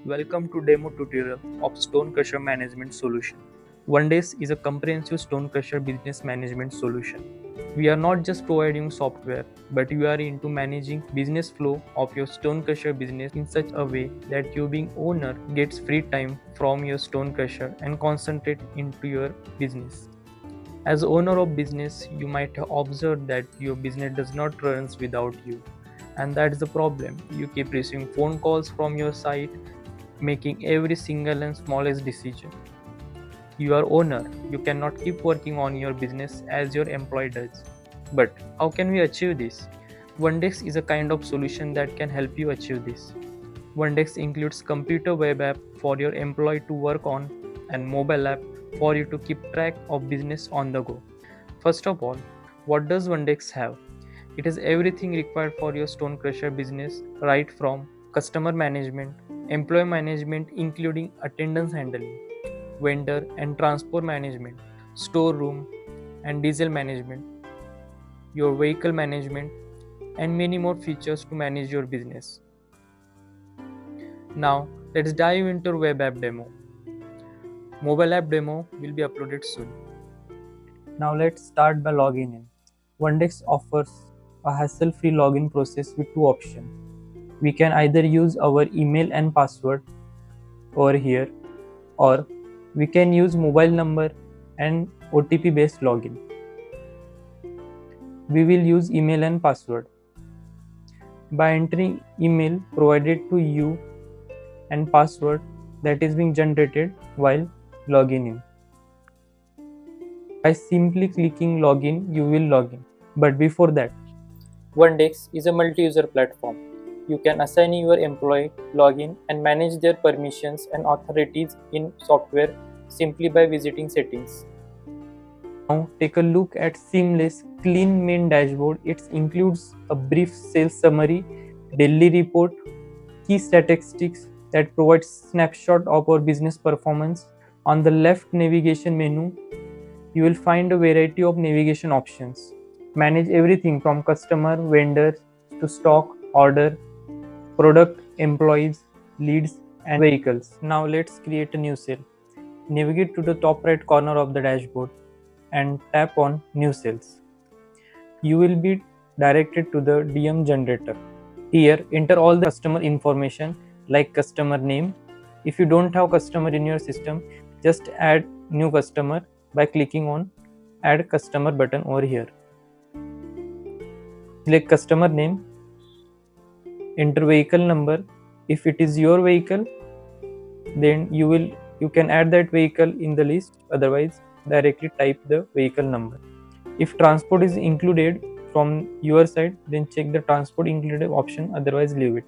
Welcome to demo tutorial of Stone Crusher Management Solution. Onedesk is a comprehensive stone crusher business management solution. We are not just providing software, but we are into managing business flow of your stone crusher business in such a way that you being owner gets free time from your stone crusher and concentrate into your business. As owner of business, you might have observed that your business does not run without you. And that's the problem. You keep receiving phone calls from your site, making every single and smallest decision. You are owner. You cannot keep working on your business as your employee does. But how can we achieve this? Onedesk is a kind of solution that can help you achieve this. Onedesk includes computer web app for your employee to work on and mobile app for you to keep track of business on the go. First of all, what does Onedesk have? It is everything required for your stone crusher business, right from customer management, employee management including attendance handling, vendor and transport management, storeroom and diesel management, your vehicle management, and many more features to manage your business. Now, let's dive into web app demo. Mobile app demo will be uploaded soon. Now let's start by logging in. Onedesk offers a hassle-free login process with two options. We can either use our email and password over here, or we can use mobile number and OTP based login. We will use email and password. By entering email provided to you and password that is being generated while logging in. By simply clicking login, you will log in. But before that, Onedesk is a multi-user platform. You can assign your employee login and manage their permissions and authorities in software simply by visiting settings. Now take a look at seamless, clean main dashboard. It includes a brief sales summary, daily report, key statistics that provides snapshot of our business performance. On the left navigation menu, you will find a variety of navigation options. Manage everything from customer, vendors to stock, order, product, employees, leads, and vehicles. Now let's create a new sale. Navigate to the top right corner of the dashboard and tap on New Sales. You will be directed to the DM generator. Here, enter all the customer information like customer name. If you don't have customer in your system, just add new customer by clicking on Add Customer button over here. Select customer name, enter vehicle number. If it is your vehicle, then you can add that vehicle in the list. Otherwise, directly type the vehicle number. If transport is included from your side, then check the transport included option, otherwise leave it.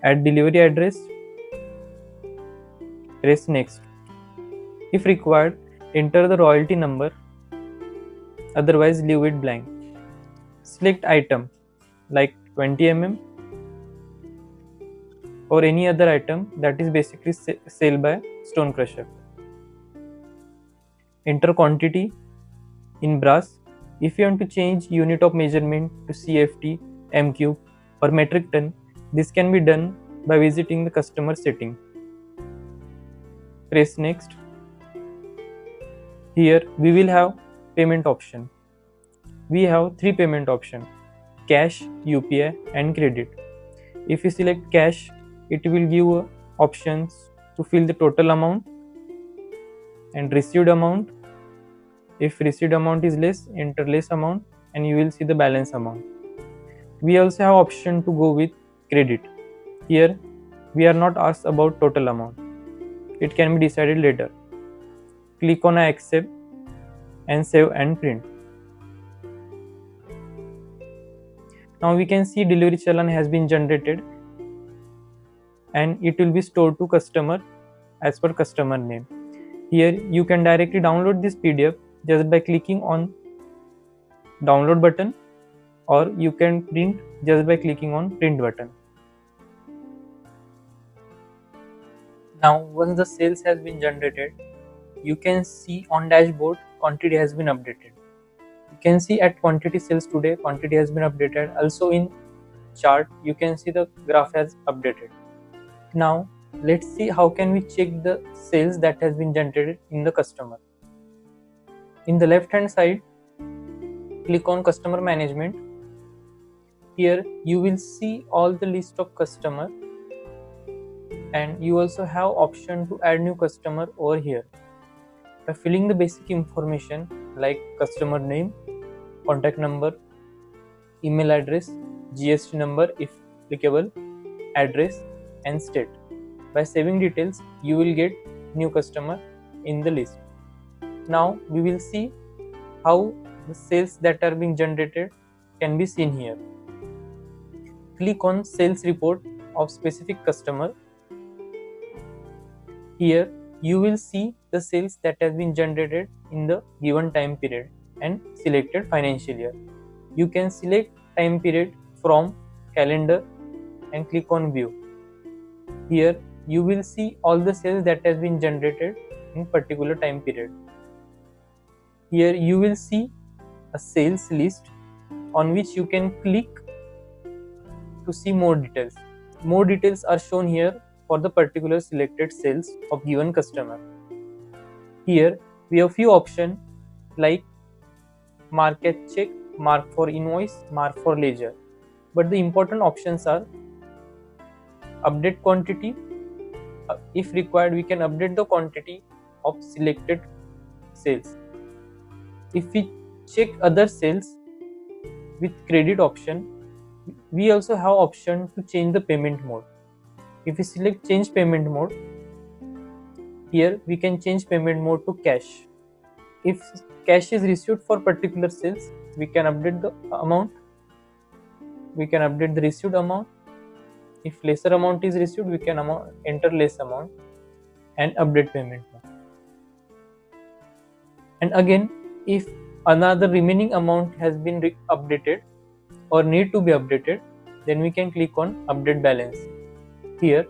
Add delivery address, press next. If required, enter the royalty number, otherwise leave it blank. Select item like 20 mm or any other item that is basically sold by stone crusher. Enter quantity in brass. If you want to change unit of measurement to CFT, M cube or metric ton, this can be done by visiting the customer setting. Press next. Here we will have payment option. We have three payment options: cash, UPI and credit. If you select cash, it will give options to fill the total amount and received amount. If received amount is less, enter less amount and you will see the balance amount. We also have option to go with credit. Here we are not asked about total amount. It can be decided later. Click on accept and save and print. Now we can see delivery challan has been generated and it will be stored to customer as per customer name. Here you can directly download this PDF just by clicking on download button, or you can print just by clicking on print button. Now once the sales has been generated, you can see on dashboard quantity has been updated. You can see at quantity sales today, quantity has been updated. Also in chart you can see the graph has updated. Now Let's see how can we check the sales that has been generated in the customer. In the left hand side, click on customer management. Here you will see all the list of customer, and you also have option to add new customer over here. By filling the basic information like customer name, contact number, email address, GST number if applicable, address and state. By saving details, you will get new customer in the list. Now we will see how the sales that are being generated can be seen here. Click on sales report of specific customer. Here you will see the sales that has been generated in the given time period and selected financial year. You can select time period from calendar and click on view. Here you will see all the sales that has been generated in particular time period. Here you will see a sales list on which you can click to see more details. More details are shown here for the particular selected sales of given customer. Here we have few options like mark as check, mark for invoice, mark for ledger. But the important options are update quantity. If required, we can update the quantity of selected sales. If we check other sales with credit option, we also have option to change the payment mode. If we select change payment mode, here we can change payment mode to cash. If cash is received for particular sales, we can update the amount. We can update the received amount. If lesser amount is received, we can enter less amount and update payment mode. And again, if another remaining amount has been updated or need to be updated, then we can click on update balance. Here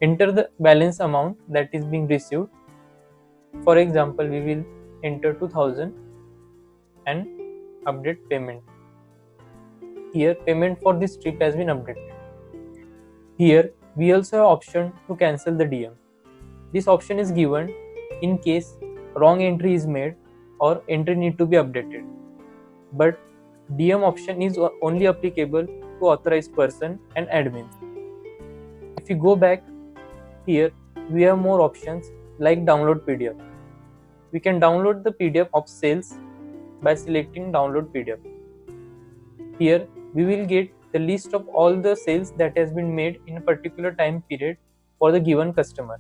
enter the balance amount that is being received. For example, we will enter 2000 and update payment. Here payment for this trip has been updated. Here we also have option to cancel the DM. This option is given in case wrong entry is made or entry need to be updated. But DM option is only applicable to authorized person and admin. If you go back, here we have more options like download PDF. We can download the PDF of sales by selecting download PDF. Here we will get the list of all the sales that has been made in a particular time period for the given customer.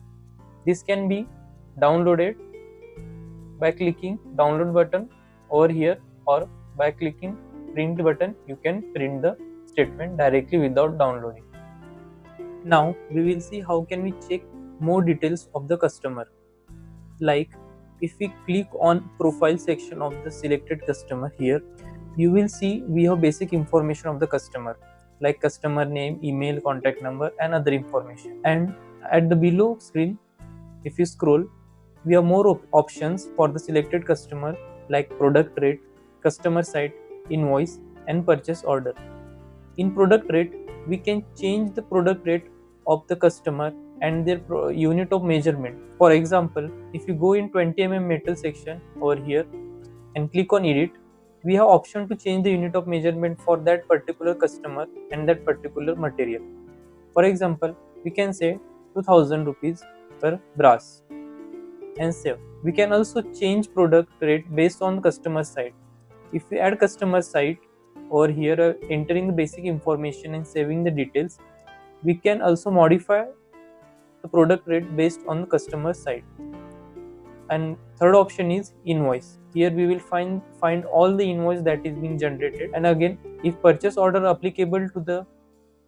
This can be downloaded by clicking download button over here, or by clicking print button you can print the statement directly without downloading. Now we will see how can we check more details of the customer. Like if we click on profile section of the selected customer, here you will see we have basic information of the customer like customer name, email, contact number and other information. And at the below screen, if you scroll, we have more options for the selected customer like product rate, customer site, invoice and purchase order. In product rate, we can change the product rate of the customer and their unit of measurement. For example, if you go in 20 mm metal section over here and click on edit, we have option to change the unit of measurement for that particular customer and that particular material. For example, we can say 2000 rupees per brass and save. We can also change product rate based on customer site. If we add customer site over here, entering the basic information and saving the details, we can also modify the product rate based on the customer site. And third option is invoice. Here we will find all the invoice that is being generated, and again if purchase order applicable to the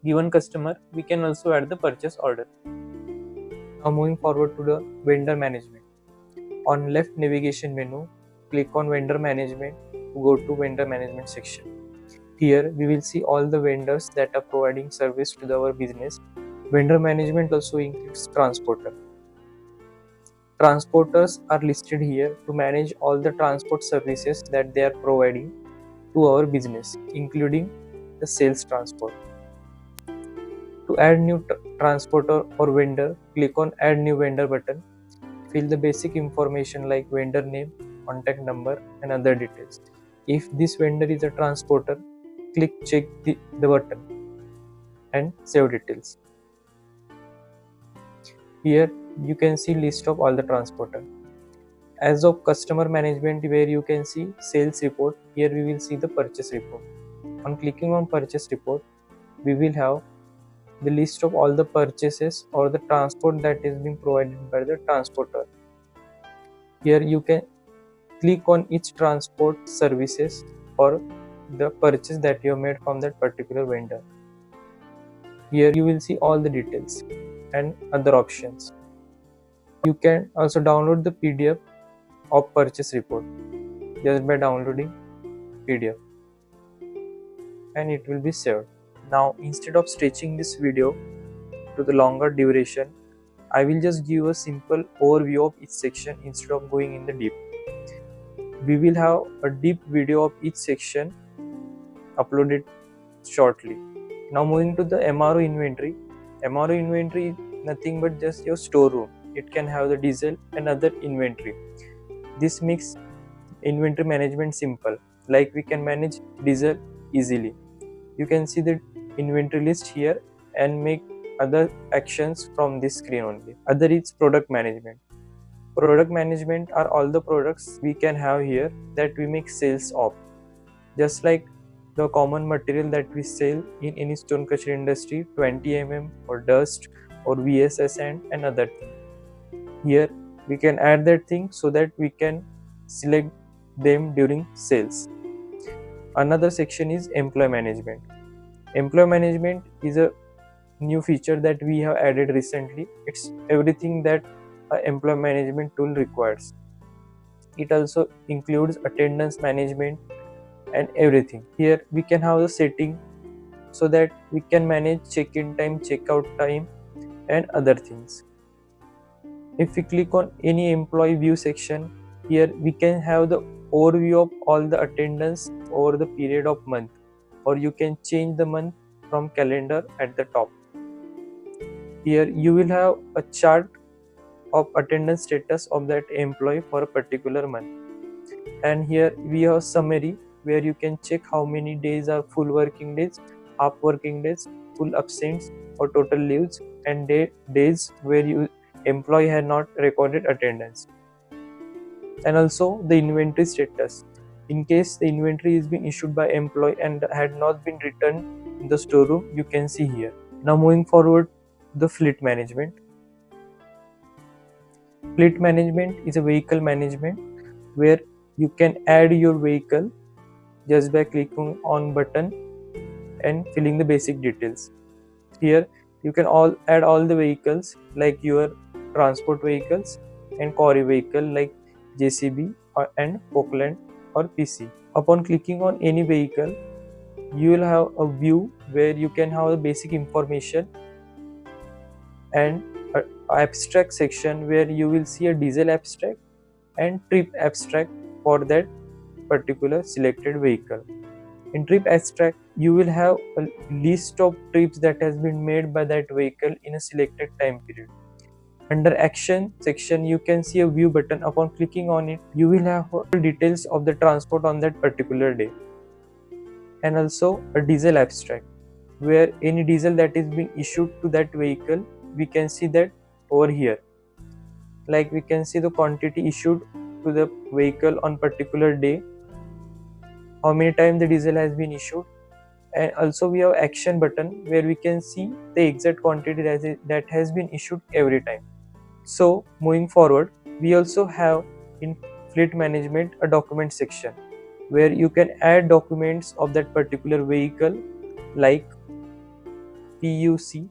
given customer, we can also add the purchase order. Now moving forward to the vendor management. On left navigation menu, click on vendor management to go to vendor management section. Here we will see all the vendors that are providing service to our business. Vendor management also includes transporter. Transporters are listed here to manage all the transport services that they are providing to our business, including the sales transport. To add new transporter or vendor, click on Add New Vendor button. Fill the basic information like vendor name, contact number and other details. If this vendor is a transporter, click check the button and save details. Here you can see list of all the transporter. As of customer management, where you can see sales report, here we will see the purchase report. On clicking on purchase report, we will have the list of all the purchases or the transport that is being provided by the transporter. Here you can click on each transport services or the purchase that you have made from that particular vendor. Here you will see all the details and other options. You can also download the PDF of purchase report just by downloading PDF and it will be saved. Now instead of stretching this video to the longer duration, I will just give a simple overview of each section instead of going in the deep. We will have a deep video of each section uploaded shortly. Now moving to the MRO inventory. MRO inventory is nothing but just your storeroom. It can have the diesel and other inventory. This makes inventory management simple. Like we can manage diesel easily. You can see the inventory list here and make other actions from this screen only. Other is product management. Product management are all the products we can have here that we make sales of. Just like the common material that we sell in any stone crusher industry, 20 mm or dust or VSS and other thing. Here we can add that thing so that we can select them during sales. Another section is employee management. Employee management is a new feature that we have added recently. It's everything that an employee management tool requires. It also includes attendance management and everything. Here we can have the setting so that we can manage check-in time, check-out time and other things. If we click on any employee view section, here we can have the overview of all the attendance over the period of month, or you can change the month from calendar at the top. Here you will have a chart of attendance status of that employee for a particular month. And here we have summary where you can check how many days are full working days, half working days, full absence or total leaves, and days where you employee had not recorded attendance. And also the inventory status. In case the inventory is being issued by employee and had not been returned in the storeroom, you can see here. Now moving forward, the fleet management. Fleet management is a vehicle management where you can add your vehicle just by clicking on button and filling the basic details. Here you can add all the vehicles like your transport vehicles and quarry vehicle like JCB and Oakland or PC. Upon clicking on any vehicle, you will have a view where you can have the basic information and an abstract section where you will see a diesel abstract and trip abstract for that particular selected vehicle. In trip abstract, you will have a list of trips that has been made by that vehicle in a selected time period. Under action section, you can see a view button. Upon clicking on it, you will have details of the transport on that particular day. And also a diesel abstract where any diesel that is being issued to that vehicle, we can see that over here. Like we can see the quantity issued to the vehicle on particular day, how many times the diesel has been issued, and also we have action button where we can see the exact quantity that has been issued every time. So moving forward, we also have in fleet management a document section where you can add documents of that particular vehicle like PUC,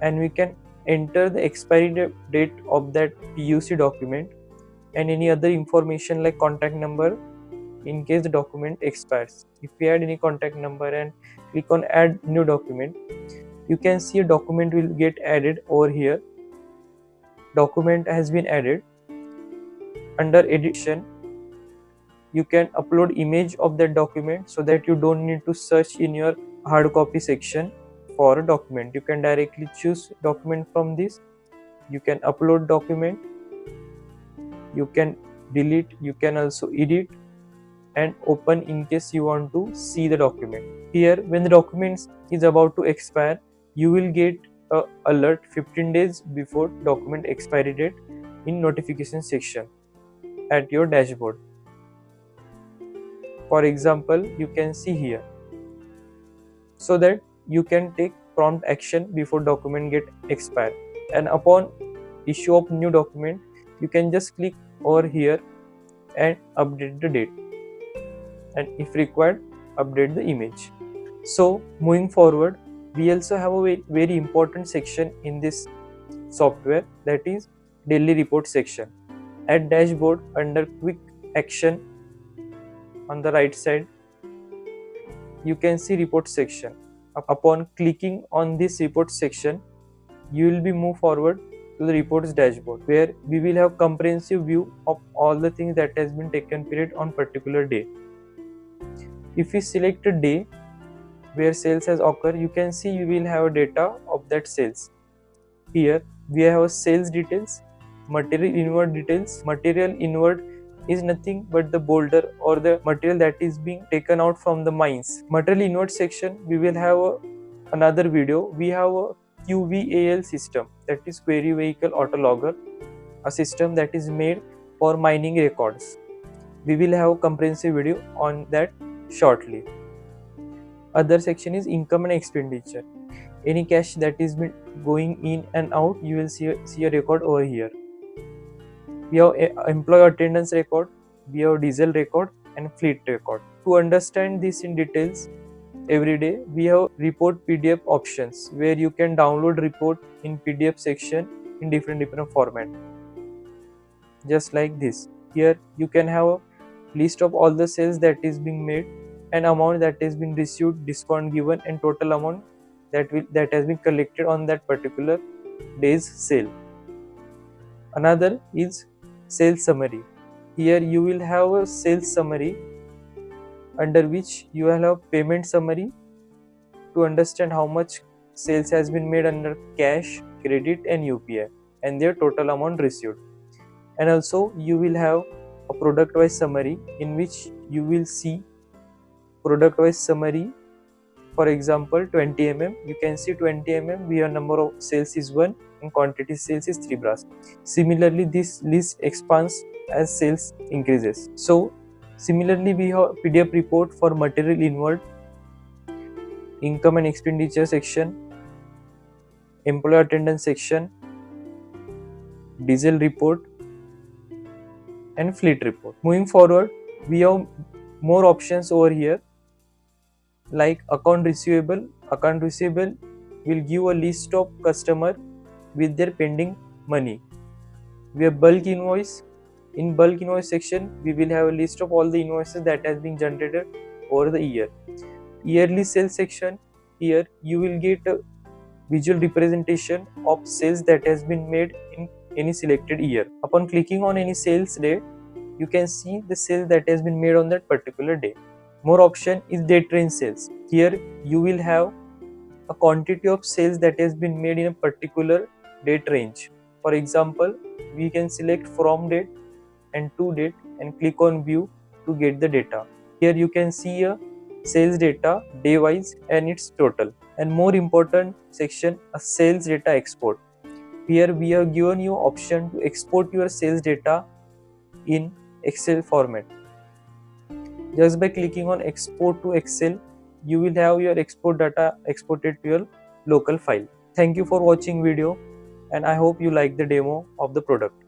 and we can enter the expiry date of that PUC document and any other information like contact number in case the document expires. If we add any contact number and click on add new document, you can see a document will get added over here. Document has been added. Under edition, you can upload image of that document so that you don't need to search in your hard copy section for a document. You can directly choose document from this. You can upload document, you can delete, you can also edit and open in case you want to see the document. Here, when the document is about to expire, you will get a alert 15 days before document expiry date in notification section at your dashboard. For example, you can see here, so that you can take prompt action before document get expired. And upon issue of new document, you can just click over here and update the date, and if required, update the image. So moving forward, we also have a very important section in this software, that is daily report section. At dashboard, under quick action on the right side, you can see report section. Upon clicking on this report section, you will be moved forward to the reports dashboard, where we will have comprehensive view of all the things that has been taken period on particular day. If we select a day where sales has occurred, you can see you will have data of that sales. Here we have sales details, material inward details. Material inward is nothing but the boulder or the material that is being taken out from the mines. Material inward section, we will have another video. We have a QVAL system, that is Query Vehicle Autologger, a system that is made for mining records. We will have a comprehensive video on that shortly. Other section is income and expenditure. Any cash that is been going in and out, you will see a record over here. We have employee attendance record, we have diesel record and fleet record. To understand this in details, every day we have report PDF options, where you can download report in PDF section in different format. Just like this. Here you can have a list of all the sales that is being made, and amount that has been received, discount given, and total amount that has been collected on that particular day's sale. Another is sales summary. Here you will have a sales summary, under which you will have payment summary to understand how much sales has been made under cash, credit and UPI, and their total amount received. And also you will have a product wise summary, in which you will see product wise summary. For example, 20 mm, you can see 20 mm we have number of sales is 1 and quantity sales is 3 brass. Similarly, this list expands as sales increases. So similarly, we have PDF report for material inward, income and expenditure section, employee attendance section, diesel report and fleet report. Moving forward, we have more options over here, like account receivable. Account receivable will give a list of customer with their pending money. We have bulk invoice. In bulk invoice section, we will have a list of all the invoices that has been generated over the year. Yearly sales section, here you will get a visual representation of sales that has been made in any selected year. Upon clicking on any sales day, you can see the sale that has been made on that particular day. More option is date range sales. Here you will have a quantity of sales that has been made in a particular date range. For example, we can select from date and to date and click on view to get the data. Here you can see a sales data day wise and its total. And more important section, a sales data export. Here we have given you option to export your sales data in Excel format. Just by clicking on export to Excel, you will have your export data exported to your local file. Thank you for watching video, and I hope you like the demo of the product.